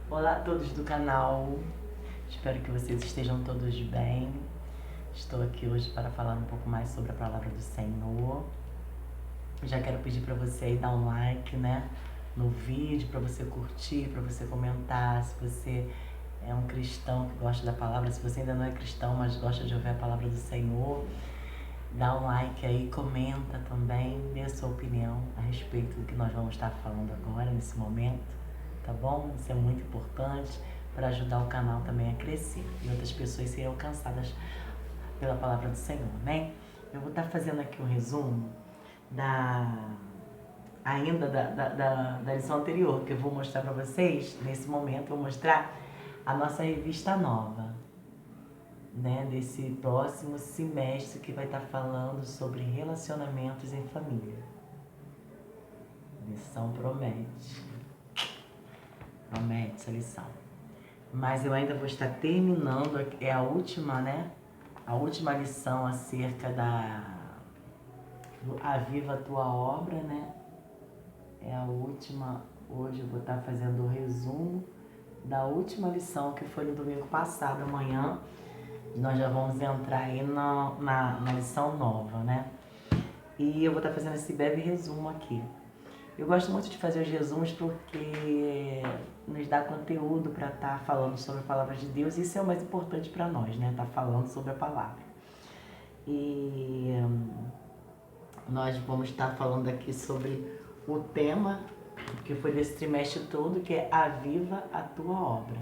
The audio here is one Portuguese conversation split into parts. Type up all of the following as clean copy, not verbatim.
Olá a todos do canal, espero que vocês estejam todos bem. Estou aqui hoje para falar um pouco mais sobre a palavra do Senhor. Já quero pedir para você aí dar um like, né, no vídeo, para você curtir, para você comentar. Se você é um cristão que gosta da palavra, se você ainda não é cristão, mas gosta de ouvir a palavra do Senhor, dá um like aí, comenta também, dê a sua opinião a respeito do que nós vamos estar falando agora, nesse momento, tá bom? Isso é muito importante para ajudar o canal também a crescer e outras pessoas serem alcançadas pela palavra do Senhor, né? Eu vou estar fazendo aqui um resumo da lição anterior, que eu vou mostrar para vocês. Nesse momento, eu vou mostrar a nossa revista nova, né, desse próximo semestre, que vai estar falando sobre relacionamentos em família. A lição promete essa lição. Mas eu ainda vou estar terminando, é a última, né? A última lição acerca do Aviva a Tua Obra, né? É a última. Hoje eu vou estar fazendo o resumo da última lição, que foi no domingo passado. Amanhã nós já vamos entrar aí na lição nova, né? E eu vou estar fazendo esse breve resumo aqui. Eu gosto muito de fazer os resumos porque nos dá conteúdo para estar falando sobre a palavra de Deus. Isso é o mais importante para nós, né? Estar falando sobre a palavra. E nós vamos estar falando aqui sobre o tema que foi desse trimestre todo, que é Aviva a Tua Obra,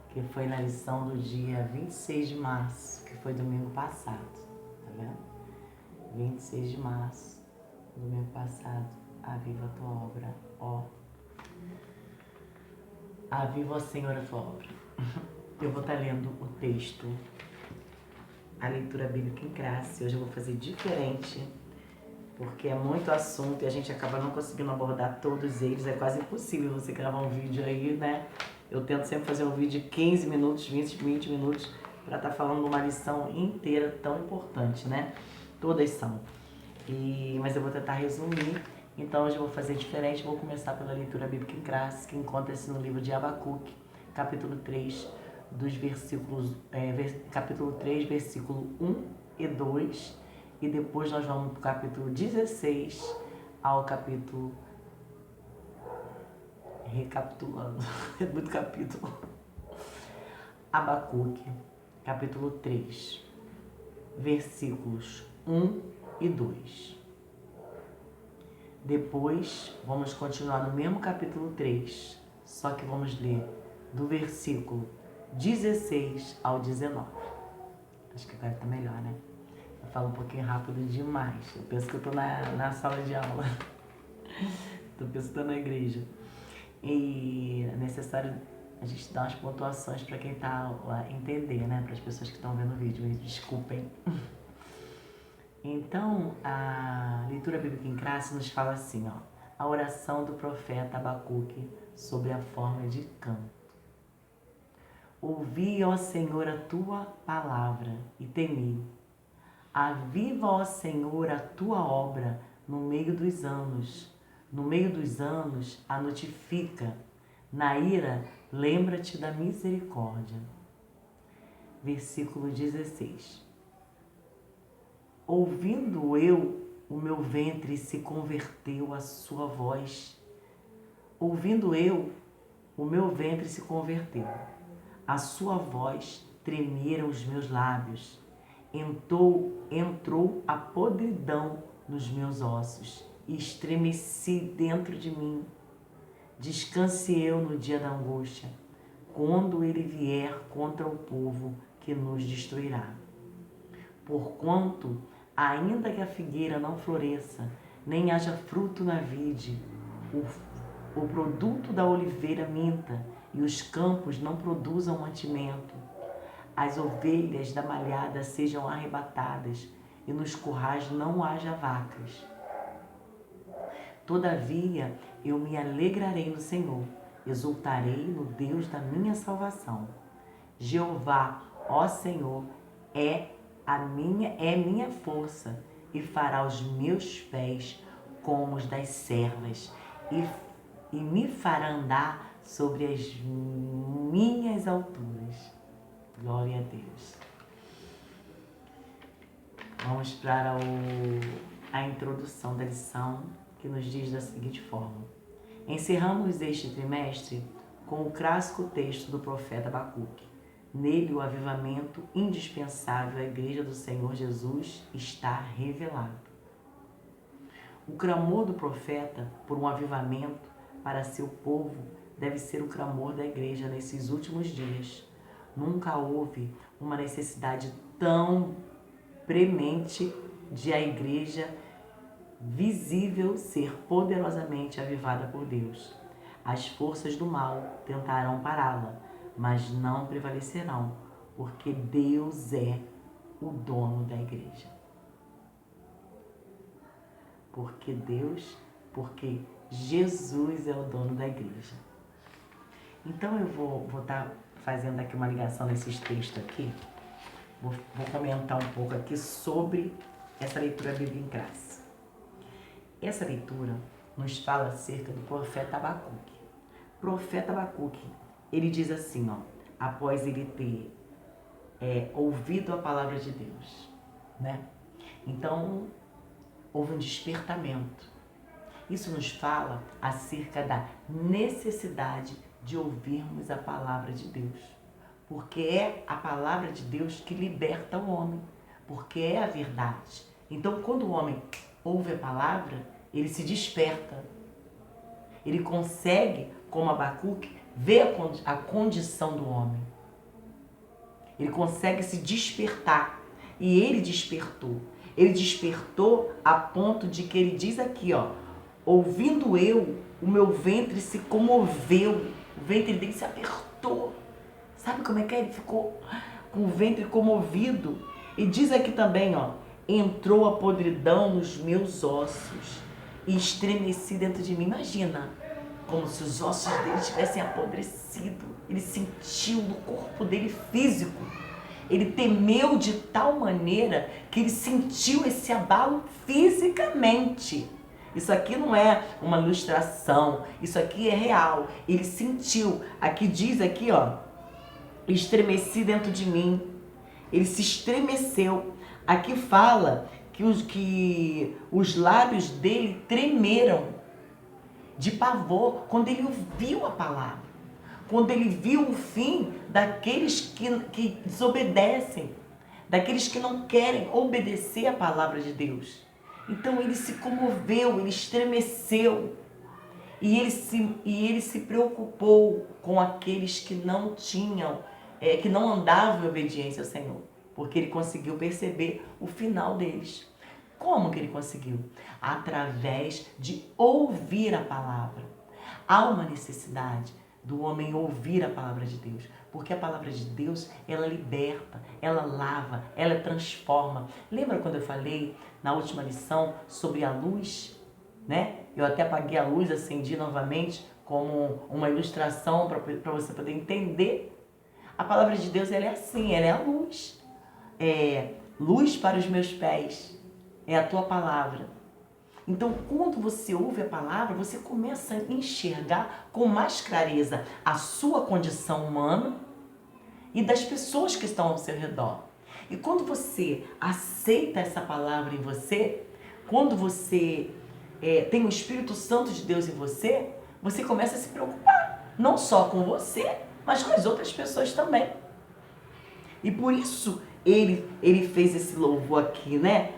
que foi na lição do dia 26 de março, que foi domingo passado, tá vendo? 26 de março, domingo passado, aviva a tua obra, ó. Aviva, ó Senhor, a tua obra. Eu vou estar lendo o texto, a leitura bíblica em classe. Hoje eu vou fazer diferente, porque é muito assunto e a gente acaba não conseguindo abordar todos eles. É quase impossível você gravar um vídeo aí, né? Eu tento sempre fazer um vídeo de 15 minutos, 20 minutos, para estar falando uma lição inteira tão importante, né? Todas são. Mas eu vou tentar resumir. Então hoje eu vou fazer diferente. Vou começar pela leitura bíblica em classe, que encontra-se no livro de Abacuque, capítulo 3, dos versículos, capítulo 3, versículo 1 e 2. E depois nós vamos para o capítulo 16 ao capítulo... Recapitulando, é muito capítulo. Abacuque, capítulo 3, versículos 1 e 2. Depois vamos continuar no mesmo capítulo 3, só que vamos ler do versículo 16 ao 19. Acho que agora tá melhor, né? Eu falo um pouquinho rápido demais. Eu penso que eu tô na sala de aula. Eu penso que tô na igreja. E é necessário a gente dar umas pontuações para quem tá a entender, né? Para as pessoas que estão vendo o vídeo. Me desculpem. Então, a leitura bíblica em classe nos fala assim, ó. A oração do profeta Abacuque sobre a forma de canto. Ouvi, ó Senhor, a tua palavra e temi. Aviva, ó Senhor, a tua obra no meio dos anos. No meio dos anos a notifica. Na ira, lembra-te da misericórdia. Versículo 16. Ouvindo eu, o meu ventre se converteu à sua voz. Ouvindo eu, o meu ventre se converteu. A sua voz tremeram os meus lábios. Entrou a podridão nos meus ossos e estremeci dentro de mim. Descanse eu no dia da angústia, quando ele vier contra o povo que nos destruirá. Porquanto, ainda que a figueira não floresça, nem haja fruto na vide, o produto da oliveira minta, e os campos não produzam mantimento, as ovelhas da malhada sejam arrebatadas, e nos currais não haja vacas. Todavia, eu me alegrarei no Senhor, exultarei no Deus da minha salvação. Jeová, ó Senhor, é minha força, e fará os meus pés como os das servas, e me fará andar sobre as minhas alturas. Glória a Deus. Vamos para a introdução da lição, que nos diz da seguinte forma. Encerramos este trimestre com o clássico texto do profeta Abacuque. Nele o avivamento indispensável à Igreja do Senhor Jesus está revelado. O clamor do profeta por um avivamento para seu povo deve ser o clamor da Igreja nesses últimos dias. Nunca houve uma necessidade tão premente de a Igreja visível ser poderosamente avivada por Deus. As forças do mal tentarão pará-la, mas não prevalecerão, porque Deus é o dono da Igreja. Porque Jesus é o dono da Igreja. Então eu vou estar fazendo aqui uma ligação nesses textos aqui. Vou comentar um pouco aqui sobre essa leitura bíblica em classe. Essa leitura nos fala acerca do profeta Abacuque. O profeta Abacuque, ele diz assim, após ele ter ouvido a palavra de Deus, né? Então, houve um despertamento. Isso nos fala acerca da necessidade de ouvirmos a palavra de Deus. Porque é a palavra de Deus que liberta o homem. Porque é a verdade. Então, quando o homem ouve a palavra, ele se desperta. Ele consegue, como Abacuque, ver a condição do homem. Ele consegue se despertar. E ele despertou. Ele despertou a ponto de que ele diz aqui, ouvindo eu, o meu ventre se comoveu. O ventre dele se apertou. Sabe como é que é? Ele ficou com o ventre comovido. E diz aqui também, entrou a podridão nos meus ossos e estremeci dentro de mim. Imagina, como se os ossos dele tivessem apodrecido. Ele sentiu no corpo dele físico. Ele temeu de tal maneira que ele sentiu esse abalo fisicamente. Isso aqui não é uma ilustração, isso aqui é real. Ele sentiu. Aqui diz aqui, estremeci dentro de mim. Ele se estremeceu. Aqui fala que os lábios dele tremeram de pavor quando ele ouviu a palavra. Quando ele viu o fim daqueles que desobedecem, daqueles que não querem obedecer a palavra de Deus. Então ele se comoveu, ele estremeceu e ele se preocupou com aqueles que não tinham, que não andavam em obediência ao Senhor, porque ele conseguiu perceber o final deles. Como que ele conseguiu? Através de ouvir a palavra. Há uma necessidade do homem ouvir a palavra de Deus, porque a palavra de Deus, ela liberta, ela lava, ela transforma. Lembra quando eu falei na última lição sobre a luz, né? Eu até apaguei a luz, acendi novamente como uma ilustração para você poder entender. A palavra de Deus, ela é assim, ela é a luz. É luz para os meus pés, é a tua palavra. Então, quando você ouve a palavra, você começa a enxergar com mais clareza a sua condição humana e das pessoas que estão ao seu redor. E quando você aceita essa palavra em você, quando você tem o Espírito Santo de Deus em você, você começa a se preocupar, não só com você, mas com as outras pessoas também. E por isso ele fez esse louvor aqui, né?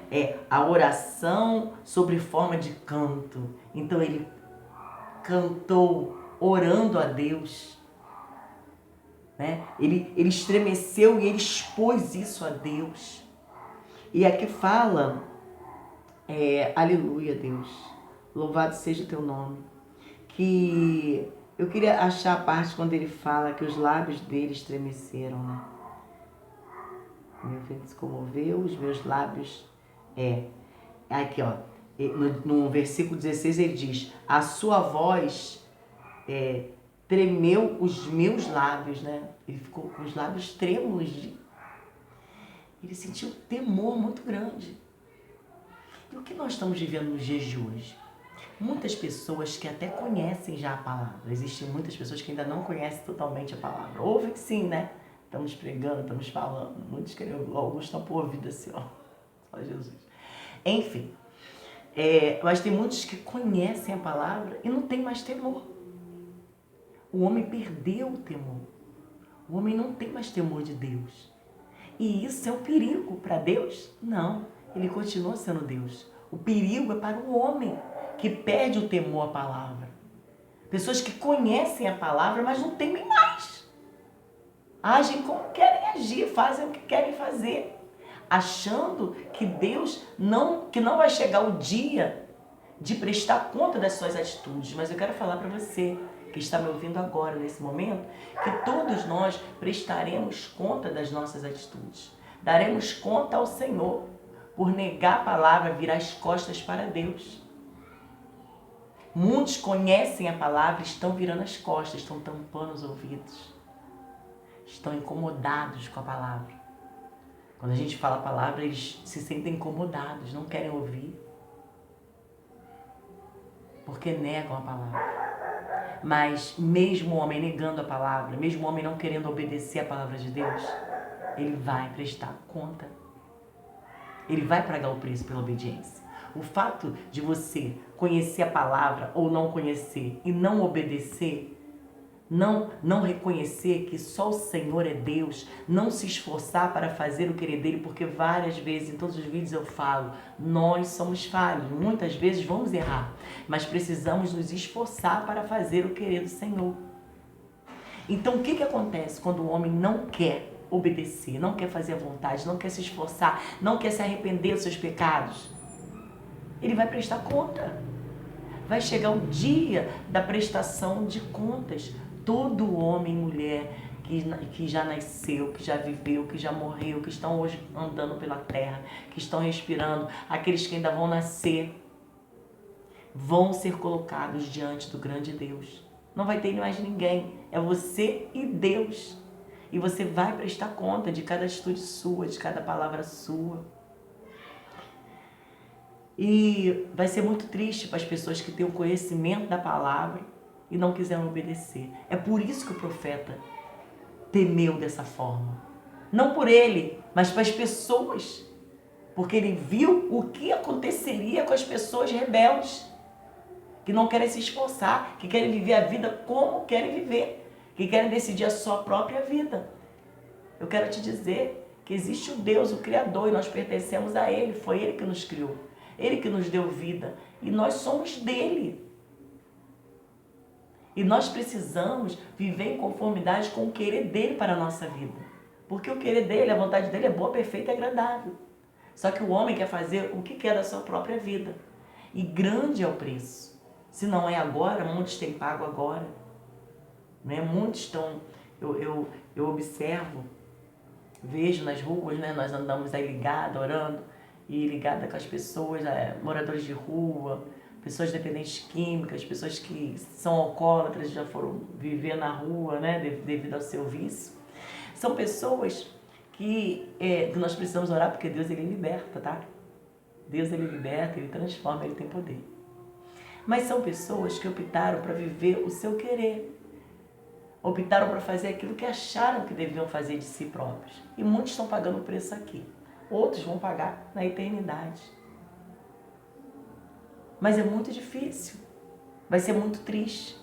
A oração sobre forma de canto. Então ele cantou orando a Deus, né? Ele estremeceu e ele expôs isso a Deus. E aqui fala, aleluia, Deus, louvado seja o teu nome. Que eu queria achar a parte quando ele fala que os lábios dele estremeceram, né? Meu ventre se comoveu, os meus lábios. Aqui, no versículo 16 ele diz: a sua voz tremeu os meus lábios, né? Ele ficou com os lábios trêmulos. Ele sentiu temor muito grande. E o que nós estamos vivendo nos dias de hoje? Muitas pessoas que até conhecem já a palavra. Existem muitas pessoas que ainda não conhecem totalmente a palavra. Ouvem sim, né? Estamos pregando, estamos falando. Muitos querem, alguns estão por ouvido assim, ó. Só Jesus. Enfim, mas tem muitos que conhecem a palavra e não tem mais temor. O homem perdeu o temor. O homem não tem mais temor de Deus. E isso é um perigo para Deus? Não, ele continua sendo Deus. O perigo é para o homem que perde o temor à palavra. Pessoas que conhecem a palavra, mas não temem mais. Agem como querem agir, fazem o que querem fazer, achando que Deus que não vai chegar o dia de prestar conta das suas atitudes. Mas eu quero falar para você que está me ouvindo agora, nesse momento, que todos nós prestaremos conta das nossas atitudes. Daremos conta ao Senhor por negar a palavra, virar as costas para Deus. Muitos conhecem a palavra, estão virando as costas, estão tampando os ouvidos. Estão incomodados com a palavra. Quando a gente fala a palavra, eles se sentem incomodados, não querem ouvir. Porque negam a palavra. Mas mesmo o homem negando a palavra, mesmo o homem não querendo obedecer a palavra de Deus, ele vai prestar conta. Ele vai pagar o preço pela obediência. O fato de você conhecer a palavra ou não conhecer e não obedecer, não reconhecer que só o Senhor é Deus, não se esforçar para fazer o querer dele, porque várias vezes, em todos os vídeos eu falo, nós somos falhos, muitas vezes vamos errar, mas precisamos nos esforçar para fazer o querer do Senhor. Então o que acontece quando o homem não quer obedecer, não quer fazer a vontade, não quer se esforçar, não quer se arrepender dos seus pecados? Ele vai prestar conta. Vai chegar o dia da prestação de contas. Todo homem e mulher que já nasceu, que já viveu, que já morreu, que estão hoje andando pela terra, que estão respirando, aqueles que ainda vão nascer, vão ser colocados diante do grande Deus. Não vai ter mais ninguém. É você e Deus. E você vai prestar conta de cada atitude sua, de cada palavra sua. E vai ser muito triste para as pessoas que têm o conhecimento da palavra e não quiseram obedecer. É por isso que o profeta temeu dessa forma. Não por ele, mas para as pessoas. Porque ele viu o que aconteceria com as pessoas rebeldes, que não querem se esforçar, que querem viver a vida como querem viver, que querem decidir a sua própria vida. Eu quero te dizer que existe um Deus, o Criador, e nós pertencemos a Ele. Foi Ele que nos criou. Ele que nos deu vida. E nós somos dele. E nós precisamos viver em conformidade com o querer dele para a nossa vida. Porque o querer dele, a vontade dele é boa, perfeita e agradável. Só que o homem quer fazer o que quer da sua própria vida. E grande é o preço. Se não é agora, muitos têm pago agora. Né? Muitos estão... Eu observo, vejo nas ruas, né? Nós andamos aí ligados, orando. E ligada com as pessoas, moradores de rua, pessoas dependentes químicas, pessoas que são alcoólatras, já foram viver na rua, né, devido ao seu vício. São pessoas que nós precisamos orar, porque Deus, ele liberta, tá? Deus, ele liberta, ele transforma, ele tem poder. Mas são pessoas que optaram para viver o seu querer. Optaram para fazer aquilo que acharam que deviam fazer de si próprios. E muitos estão pagando o preço aqui. Outros vão pagar na eternidade. Mas é muito difícil. Vai ser muito triste.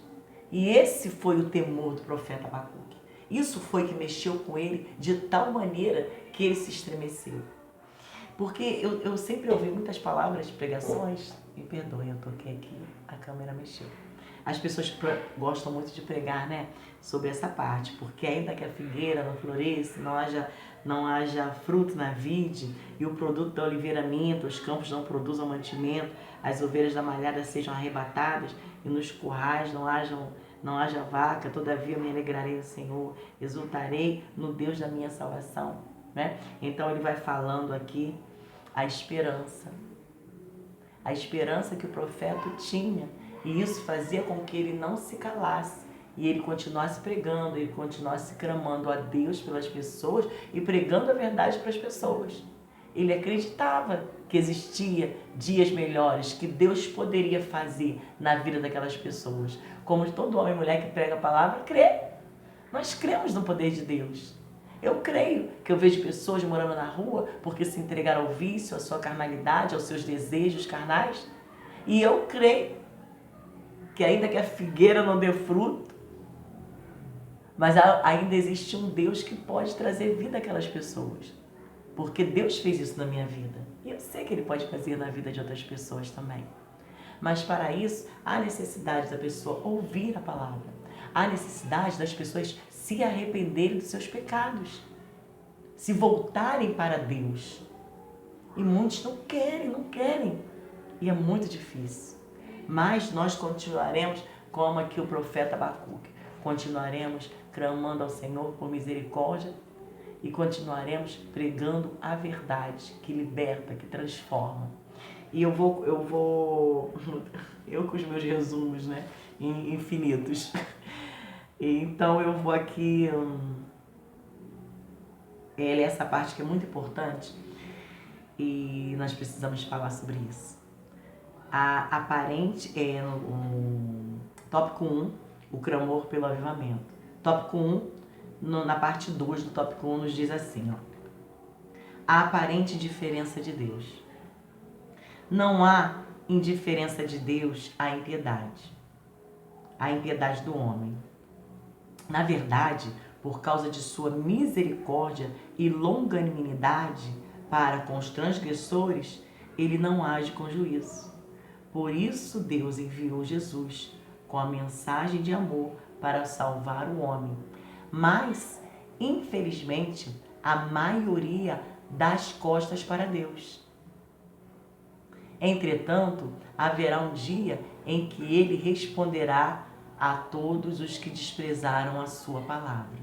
E esse foi o temor do profeta Abacuque. Isso foi que mexeu com ele de tal maneira que ele se estremeceu. Porque eu sempre ouvi muitas palavras de pregações. Me perdoem, eu toquei aqui, a câmera mexeu. As pessoas gostam muito de pregar, né, sobre essa parte. Porque ainda que a figueira não floresça, não haja fruto na vide, e o produto da oliveira minta, os campos não produzam mantimento, as ovelhas da malhada sejam arrebatadas, e nos currais não haja vaca, todavia eu me alegrarei no Senhor, exultarei no Deus da minha salvação. Né? Então ele vai falando aqui a esperança que o profeta tinha, e isso fazia com que ele não se calasse. E ele continuasse pregando, ele continuasse clamando a Deus pelas pessoas e pregando a verdade para as pessoas. Ele acreditava que existia dias melhores, que Deus poderia fazer na vida daquelas pessoas. Como todo homem e mulher que prega a palavra, crê. Nós cremos no poder de Deus. Eu creio que eu vejo pessoas morando na rua porque se entregaram ao vício, à sua carnalidade, aos seus desejos carnais. E eu creio que ainda que a figueira não dê fruto, mas ainda existe um Deus que pode trazer vida àquelas pessoas. Porque Deus fez isso na minha vida. E eu sei que Ele pode fazer na vida de outras pessoas também. Mas para isso, há necessidade da pessoa ouvir a palavra. Há necessidade das pessoas se arrependerem dos seus pecados. Se voltarem para Deus. E muitos não querem. E é muito difícil. Mas nós continuaremos como aqui o profeta Abacuque. Continuaremos clamando ao Senhor por misericórdia e continuaremos pregando a verdade que liberta, que transforma. E eu com os meus resumos, né, infinitos. Então eu vou aqui essa parte que é muito importante e nós precisamos falar sobre isso. A aparente tópico 1, o clamor pelo avivamento. Tópico 1, na parte 2 do tópico 1 nos diz assim, a aparente indiferença de Deus. Não há indiferença de Deus à impiedade do homem. Na verdade, por causa de sua misericórdia e longanimidade para com os transgressores, Ele não age com juízo. Por isso Deus enviou Jesus com a mensagem de amor para salvar o homem. Mas, infelizmente, a maioria dá as costas para Deus. Entretanto, haverá um dia em que Ele responderá a todos os que desprezaram a sua palavra.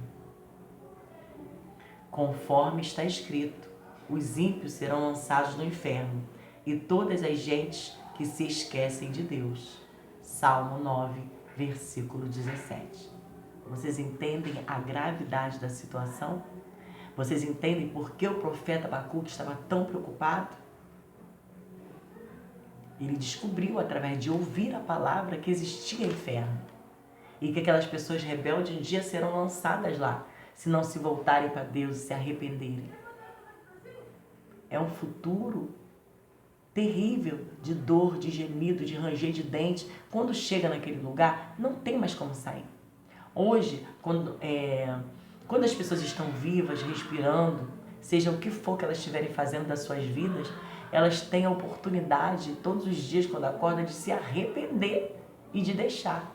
Conforme está escrito, os ímpios serão lançados no inferno e todas as gentes que se esquecem de Deus. Salmo 9, versículo 17. Vocês entendem a gravidade da situação? Vocês entendem por que o profeta Abacuque estava tão preocupado? Ele descobriu, através de ouvir a palavra, que existia inferno. E que aquelas pessoas rebeldes um dia serão lançadas lá, se não se voltarem para Deus e se arrependerem. É um futuro terrível de dor, de gemido, de ranger de dente. Quando chega naquele lugar, não tem mais como sair. Hoje, quando as pessoas estão vivas, respirando, seja o que for que elas estiverem fazendo das suas vidas, elas têm a oportunidade, todos os dias, quando acordam, de se arrepender e de deixar.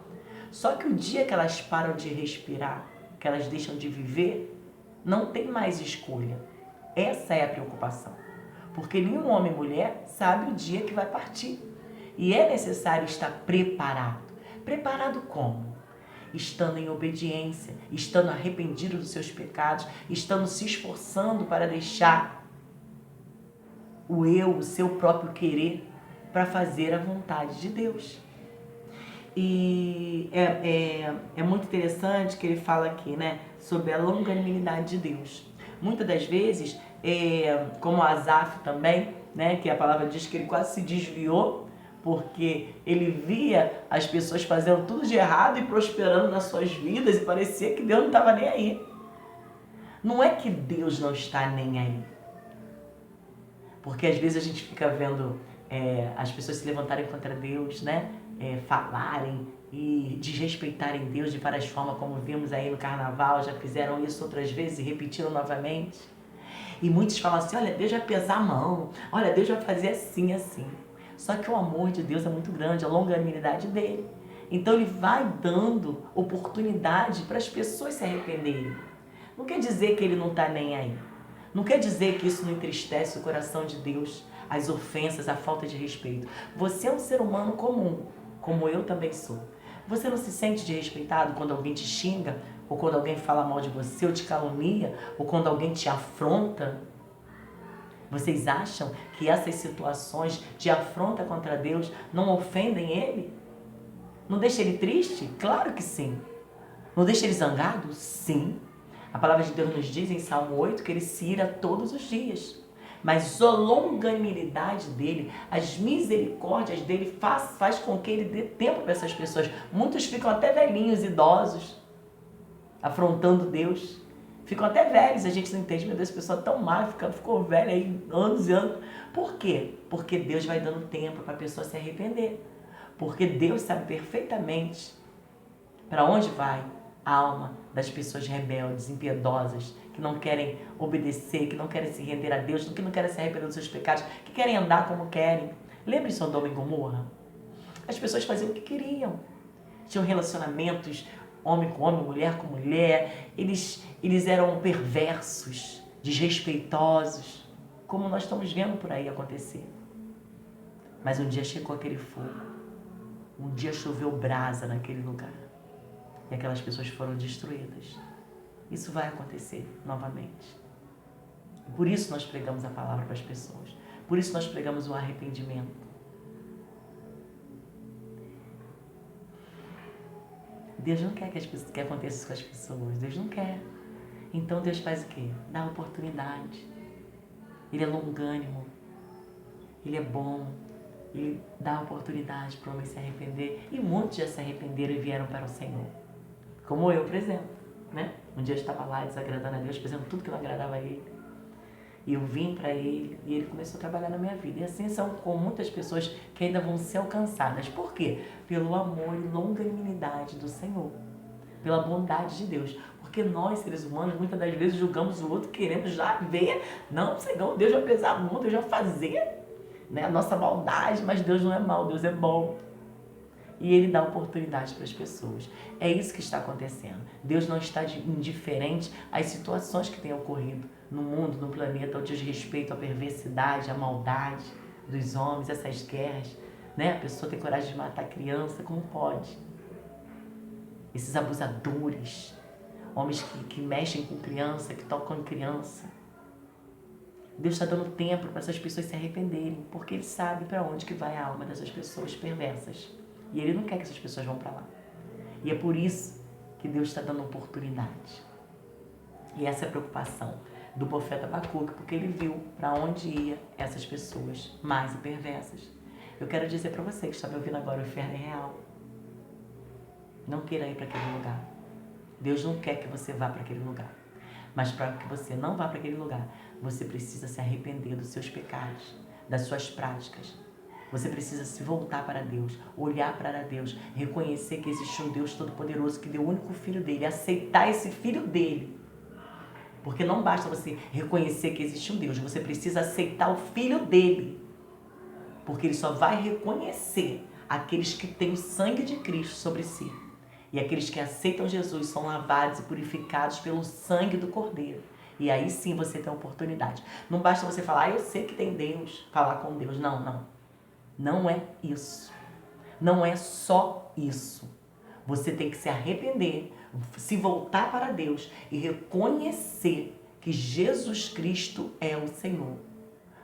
Só que o dia que elas param de respirar, que elas deixam de viver, não tem mais escolha. Essa é a preocupação. Porque nenhum homem e mulher sabe o dia que vai partir. E é necessário estar preparado. Preparado como? Estando em obediência, estando arrependido dos seus pecados, estando se esforçando para deixar o seu próprio querer, para fazer a vontade de Deus. E é muito interessante que ele fala aqui, né, sobre a longanimidade de Deus. Muitas das vezes, como Asaf também, né, que a palavra diz que ele quase se desviou, porque ele via as pessoas fazendo tudo de errado e prosperando nas suas vidas e parecia que Deus não estava nem aí. Não é que Deus não está nem aí. Porque às vezes a gente fica vendo as pessoas se levantarem contra Deus, né? Falarem e desrespeitarem Deus de várias formas, como vimos aí no carnaval, já fizeram isso outras vezes e repetiram novamente. E muitos falam assim, olha, Deus vai pesar a mão, olha, Deus vai fazer assim, assim. Só que o amor de Deus é muito grande, a longanimidade dele. Então ele vai dando oportunidade para as pessoas se arrependerem. Não quer dizer que ele não está nem aí. Não quer dizer que isso não entristece o coração de Deus, as ofensas, a falta de respeito. Você é um ser humano comum, como eu também sou. Você não se sente desrespeitado quando alguém te xinga, ou quando alguém fala mal de você, ou te calunia, ou quando alguém te afronta? Vocês acham que essas situações de afronta contra Deus não ofendem Ele? Não deixa Ele triste? Claro que sim. Não deixa Ele zangado? Sim. A palavra de Deus nos diz em Salmo 8 que Ele se ira todos os dias. Mas a longanimidade dele, as misericórdias dele faz com que ele dê tempo para essas pessoas. Muitos ficam até velhinhos, idosos, afrontando Deus. Ficam até velhos, a gente não entende, meu Deus, essa pessoa tão má, ficou velha aí anos e anos. Por quê? Porque Deus vai dando tempo para a pessoa se arrepender. Porque Deus sabe perfeitamente para onde vai a alma das pessoas rebeldes, impiedosas, que não querem obedecer, que não querem se render a Deus, que não querem se arrepender dos seus pecados, que querem andar como querem. Lembra de Sodoma e Gomorra? As pessoas faziam o que queriam. Tinham relacionamentos, homem com homem, mulher com mulher. Eles eram perversos, desrespeitosos, como nós estamos vendo por aí acontecer. Mas um dia chegou aquele fogo. Um dia choveu brasa naquele lugar. E aquelas pessoas foram destruídas. Isso vai acontecer novamente. Por isso nós pregamos a palavra para as pessoas. Por isso nós pregamos o arrependimento. Deus não quer que aconteça isso com as pessoas. Deus não quer. Então Deus faz o quê? Dá oportunidade. Ele é longânimo. Ele é bom. Ele dá oportunidade para o homem se arrepender. E muitos já se arrependeram e vieram para o Senhor. Como eu, por exemplo. Né? Um dia eu estava lá desagradando a Deus, fazendo tudo que não agradava a Ele. E eu vim para Ele e Ele começou a trabalhar na minha vida. E assim são com muitas pessoas que ainda vão ser alcançadas. Por quê? Pelo amor e longanimidade do Senhor. Pela bondade de Deus. Porque nós, seres humanos, muitas das vezes julgamos o outro querendo já ver. Não, Senhor, Deus vai pesar a mão, Deus vai fazer, né, a nossa maldade. Mas Deus não é mau, Deus é bom. E Ele dá oportunidade para as pessoas. É isso que está acontecendo. Deus não está indiferente às situações que têm ocorrido no mundo, no planeta, ao desrespeito à perversidade, à maldade dos homens, essas guerras. Né? A pessoa tem coragem de matar criança, como pode? Esses abusadores, homens que mexem com criança, que tocam em criança. Deus está dando tempo para essas pessoas se arrependerem, porque Ele sabe para onde que vai a alma dessas pessoas perversas. E Ele não quer que essas pessoas vão para lá. E é por isso que Deus está dando oportunidade. E essa é a preocupação do profeta Abacuque, porque ele viu para onde ia essas pessoas más e perversas. Eu quero dizer para você que está me ouvindo agora, o inferno é real. Não queira ir para aquele lugar. Deus não quer que você vá para aquele lugar. Mas para que você não vá para aquele lugar, você precisa se arrepender dos seus pecados, das suas práticas. Você precisa se voltar para Deus, olhar para Deus, reconhecer que existe um Deus Todo-Poderoso que deu o único Filho dele, aceitar esse Filho dele. Porque não basta você reconhecer que existe um Deus, você precisa aceitar o Filho dele. Porque Ele só vai reconhecer aqueles que têm o sangue de Cristo sobre si. E aqueles que aceitam Jesus são lavados e purificados pelo sangue do Cordeiro. E aí sim você tem a oportunidade. Não basta você falar, eu sei que tem Deus, falar com Deus. Não, não. Não é isso. Não é só isso. Você tem que se arrepender, se voltar para Deus e reconhecer que Jesus Cristo é o Senhor.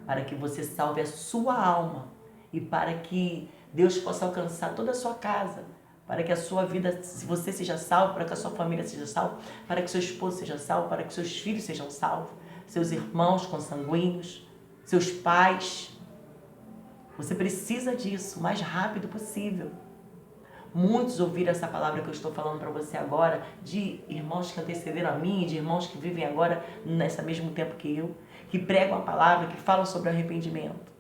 Para que você salve a sua alma e para que Deus possa alcançar toda a sua casa. Para que a sua vida, se você seja salvo, para que a sua família seja salva, para que seu esposo seja salvo, para que seus filhos sejam salvos, seus irmãos consanguíneos, seus pais. Você precisa disso o mais rápido possível. Muitos ouviram essa palavra que eu estou falando para você agora, de irmãos que antecederam a mim, de irmãos que vivem agora nesse mesmo tempo que eu, que pregam a palavra, que falam sobre arrependimento.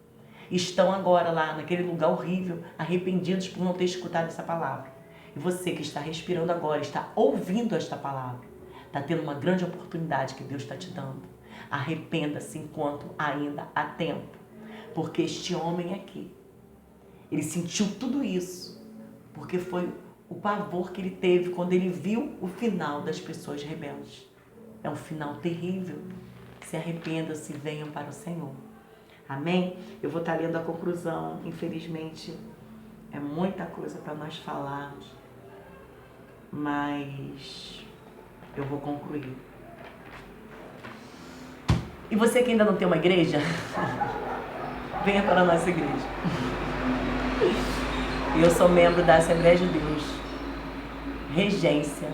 Estão agora lá naquele lugar horrível, arrependidos por não ter escutado essa palavra. E você que está respirando agora, está ouvindo esta palavra, está tendo uma grande oportunidade que Deus está te dando. Arrependa-se enquanto ainda há tempo. Porque este homem aqui, ele sentiu tudo isso, porque foi o pavor que ele teve quando ele viu o final das pessoas rebeldes. É um final terrível. Se arrependa-se e venham para o Senhor. Amém? Eu vou estar lendo a conclusão. Infelizmente, é muita coisa para nós falarmos, mas eu vou concluir. E você que ainda não tem uma igreja, venha para a nossa igreja. Eu sou membro da Assembleia de Deus, Regência,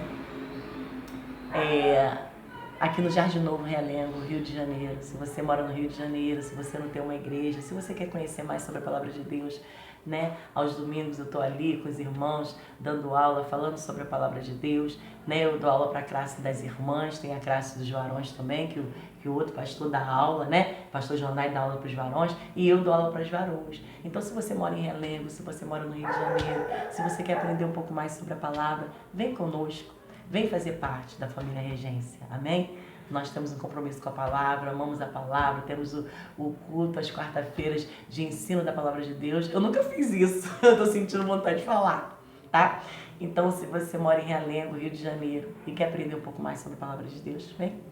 aqui no Jardim Novo, Realengo, Rio de Janeiro. Se você mora no Rio de Janeiro, se você não tem uma igreja, se você quer conhecer mais sobre a Palavra de Deus, né? Aos domingos eu estou ali com os irmãos, dando aula, falando sobre a Palavra de Deus, né? Eu dou aula para a classe das irmãs, tem a classe dos varões também, que o outro pastor dá aula, né? O pastor Jonai dá aula para os varões e eu dou aula para as varoas. Então, se você mora em Realengo, se você mora no Rio de Janeiro, se você quer aprender um pouco mais sobre a Palavra, vem conosco, vem fazer parte da família Regência, amém? Nós temos um compromisso com a palavra, amamos a palavra, temos o culto às quarta-feiras de ensino da palavra de Deus. Eu nunca fiz isso, eu tô sentindo vontade de falar, tá? Então, se você mora em Realengo, Rio de Janeiro, e quer aprender um pouco mais sobre a palavra de Deus, vem.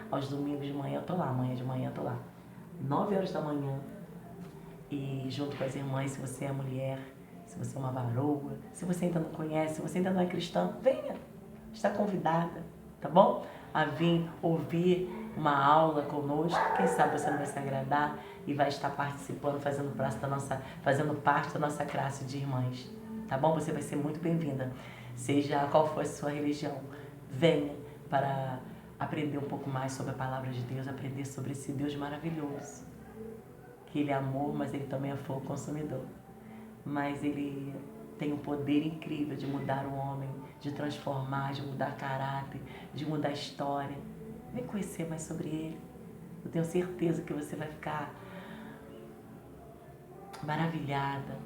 Aos domingos de manhã eu tô lá, amanhã de manhã eu tô lá. 9 horas da manhã. E junto com as irmãs, se você é mulher, se você é uma varoa, se você ainda não conhece, se você ainda não é cristã, venha. Está convidada, tá bom? A vir ouvir uma aula conosco. Quem sabe você não vai se agradar e vai estar participando, fazendo parte da nossa classe de irmãs. Tá bom? Você vai ser muito bem-vinda. Seja qual for a sua religião, venha para aprender um pouco mais sobre a palavra de Deus, aprender sobre esse Deus maravilhoso. Que Ele é amor, mas Ele também é fogo consumidor. Mas Ele tem um poder incrível de mudar o homem, de transformar, de mudar caráter, de mudar a história. Vem conhecer mais sobre Ele. Eu tenho certeza que você vai ficar maravilhada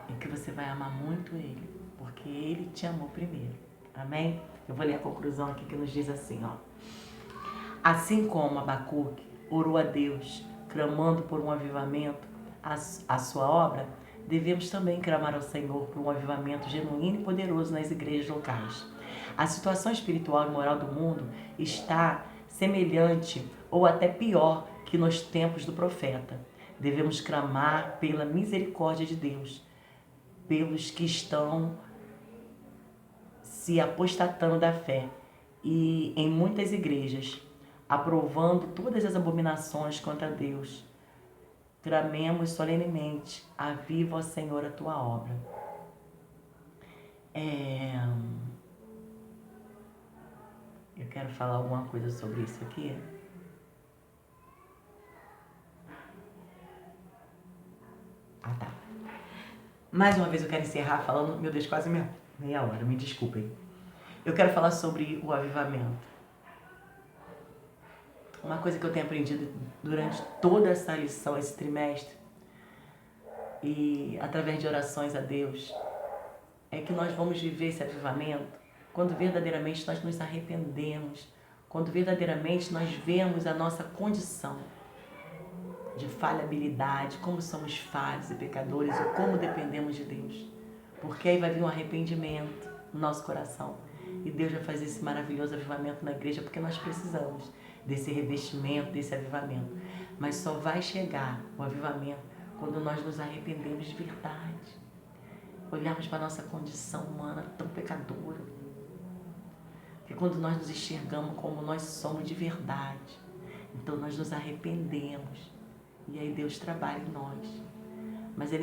e que você vai amar muito Ele, porque Ele te amou primeiro. Amém? Eu vou ler a conclusão aqui que nos diz assim, ó. Assim como Abacuque orou a Deus, clamando por um avivamento à sua obra, devemos também clamar ao Senhor por um avivamento genuíno e poderoso nas igrejas locais. A situação espiritual e moral do mundo está semelhante ou até pior que nos tempos do profeta. Devemos clamar pela misericórdia de Deus, pelos que estão se apostatando da fé e em muitas igrejas, aprovando todas as abominações contra Deus. Clamemos solenemente, aviva, ó Senhor, a tua obra. Eu quero falar alguma coisa sobre isso aqui. Tá. Mais uma vez eu quero encerrar falando, meu Deus, quase meia hora, me desculpem. Eu quero falar sobre o avivamento. Uma coisa que eu tenho aprendido durante toda essa lição, esse trimestre, e através de orações a Deus, é que nós vamos viver esse avivamento quando verdadeiramente nós nos arrependemos, quando verdadeiramente nós vemos a nossa condição de falhabilidade, como somos falhos e pecadores e como dependemos de Deus. Porque aí vai vir um arrependimento no nosso coração e Deus vai fazer esse maravilhoso avivamento na igreja, porque nós precisamos desse revestimento, desse avivamento. Mas só vai chegar o avivamento quando nós nos arrependemos de verdade. Olharmos para a nossa condição humana tão pecadora. Que quando nós nos enxergamos como nós somos de verdade, então nós nos arrependemos. E aí Deus trabalha em nós. Mas Ele